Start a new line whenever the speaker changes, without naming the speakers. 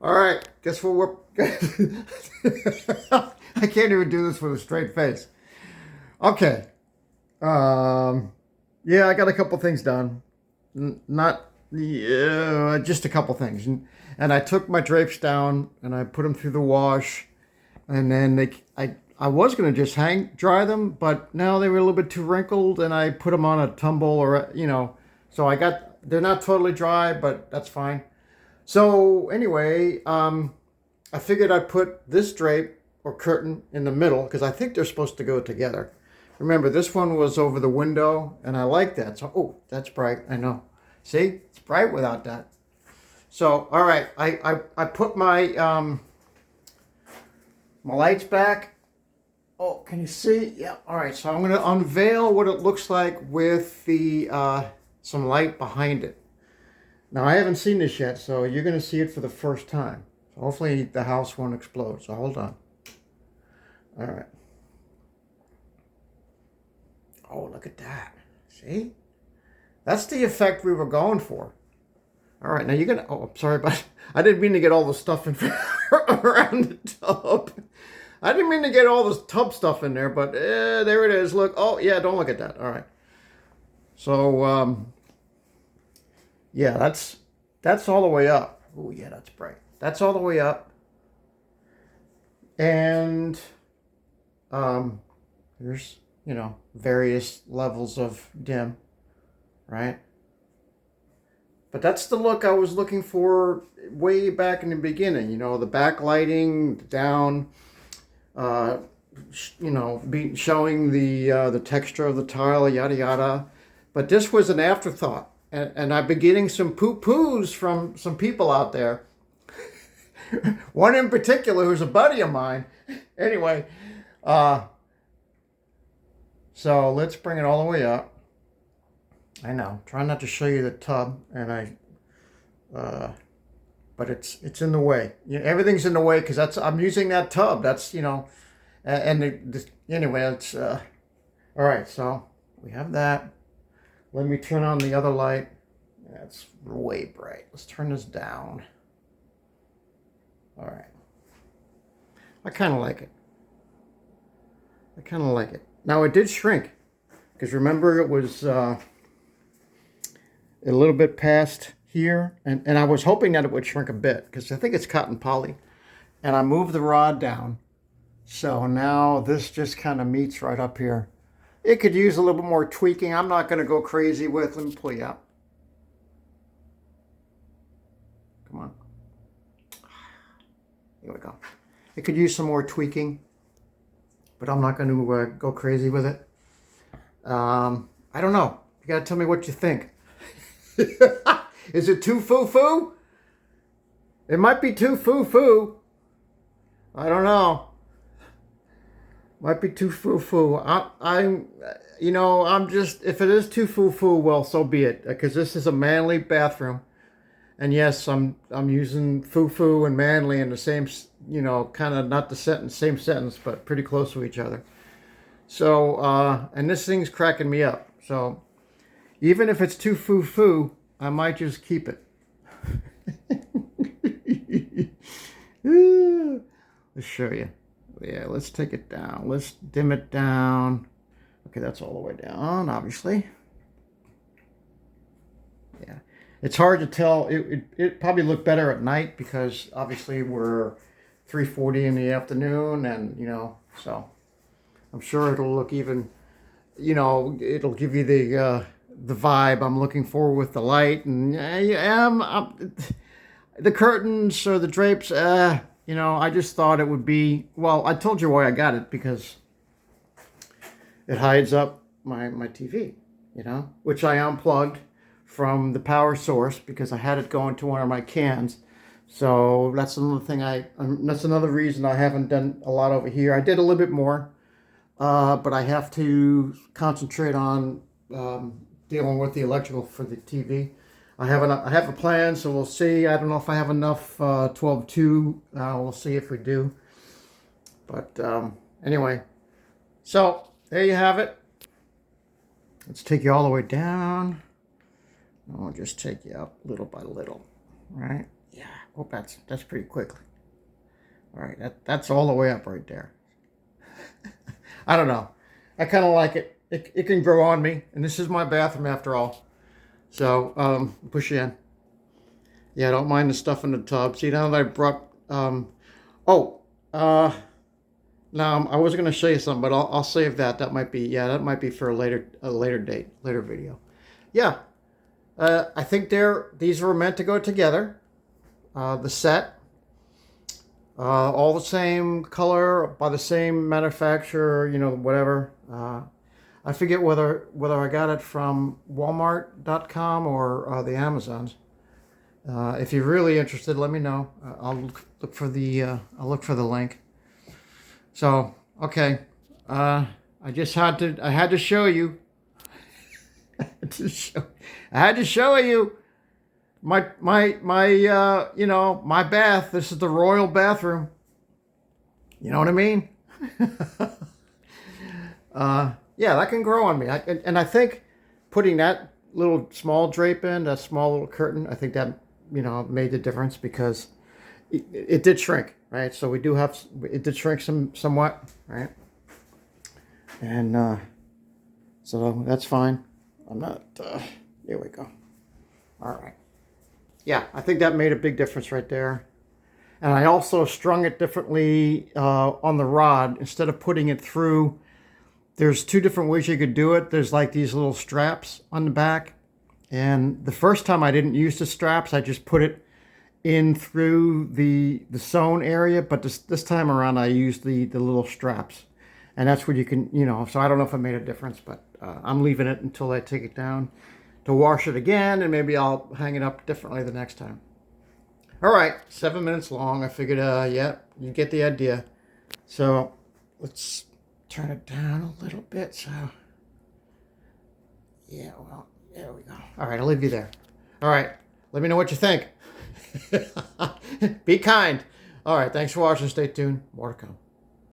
All right, guess what we're. I can't even do this with a straight face. Okay. Um, yeah, I got a couple things done. Not, yeah, just a couple things. And I took my drapes down and I put them through the wash. And then I was gonna just hang dry them, but now they were a little bit too wrinkled, and I put them on a tumble or so they're not totally dry, but that's fine. So anyway, I figured I'd put this drape or curtain in the middle because I think they're supposed to go together. Remember, this one was over the window, and I like that. So, oh, that's bright. I know. See, it's bright without that. So, all right, I put my lights back. Oh, can you see? Yeah. All right. So I'm going to unveil what it looks like with the some light behind it. Now I haven't seen this yet, so you're going to see it for the first time. So hopefully the house won't explode. So hold on. All right. Oh, look at that. See? That's the effect we were going for. All right. Now you're going to. Oh, I'm sorry, but I didn't mean to get all the stuff in around the tub. I didn't mean to get all this tub stuff in there, but there it is. Look. Oh, yeah, don't look at that. All right. So, yeah, that's all the way up. Oh, yeah, that's bright. That's all the way up. And there's, various levels of dim, right? But that's the look I was looking for way back in the beginning. The backlighting down, showing the texture of the tile, yada yada. But this was an afterthought, and I've been getting some poo-poos from some people out there. One in particular, who's a buddy of mine. Anyway, so let's bring it all the way up. I know, try not to show you the tub, but it's in the way. Everything's in the way because I'm using that tub. That's anyway. It's all right. So we have that. Let me turn on the other light. That's way bright. Let's turn this down. All right. I kind of like it. Now it did shrink because remember it was a little bit past here, and I was hoping that it would shrink a bit because I think it's cotton poly. And I moved the rod down. So now this just kind of meets right up here. It could use a little bit more tweaking. I'm not going to go crazy with. Let me pull you out. Come on. Here we go. It could use some more tweaking, but I'm not going to go crazy with it. I don't know. You got to tell me what you think. Is it too foo-foo? It might be too foo-foo. I don't know. Might be too foo-foo. I'm just, if it is too foo-foo, well, so be it. Because this is a manly bathroom. And yes, I'm using foo-foo and manly in the same, kind of not the same sentence, but pretty close to each other. So, and this thing's cracking me up. So, even if it's too foo-foo, I might just keep it. Let's show you. Yeah, let's take it down. Let's dim it down. Okay, that's all the way down, obviously. Yeah, it's hard to tell. It probably looked better at night because obviously we're 3:40 in the afternoon, and so I'm sure it'll look even. It'll give you the vibe I'm looking for with the light, and the curtains or the drapes. I just thought it would be, well, I told you why I got it, because it hides up my TV, which I unplugged from the power source because I had it going to one of my cans. So that's another thing that's another reason I haven't done a lot over here. I did a little bit more, but I have to concentrate on dealing with the electrical for the TV. I have a plan, so we'll see. I don't know if I have enough 12-2. We'll see if we do. But anyway, so there you have it. Let's take you all the way down. I'll just take you up little by little, right? Yeah. Oh, that's pretty quickly. All right, that's all the way up right there. I don't know. I kind of like it. It can grow on me, and this is my bathroom after all. So push in. Yeah, I don't mind the stuff in the tub. See, now that I brought oh now I was gonna show you something, but I'll save that. That might be for a later date, later video. Yeah, I think these were meant to go together. The set. All the same color by the same manufacturer, you know, whatever. I forget whether I got it from Walmart.com or the Amazons. If you're really interested, let me know. I'll look for the link. So okay, I had to show you. I had to show you. You know, my bath. This is the royal bathroom. You know what I mean? Yeah, that can grow on me. And I think putting that little small drape in, that small little curtain, I think that, you know, made the difference because it did shrink, right? So it did shrink somewhat, right? And so that's fine. I'm not, here we go. All right. Yeah, I think that made a big difference right there. And I also strung it differently on the rod. Instead of putting it through, there's two different ways you could do it. There's like these little straps on the back. And the first time I didn't use the straps. I just put it in through the sewn area. But this time around, I used the little straps. And that's what you can, you know, so I don't know if it made a difference. But I'm leaving it until I take it down to wash it again, and maybe I'll hang it up differently the next time. All right, 7 minutes long. I figured, yeah, you get the idea. So let's turn it down a little bit. So yeah, well, there we go. All right, I'll leave you there. All right, let me know what you think. Be kind. All right, thanks for watching. Stay tuned. More to come.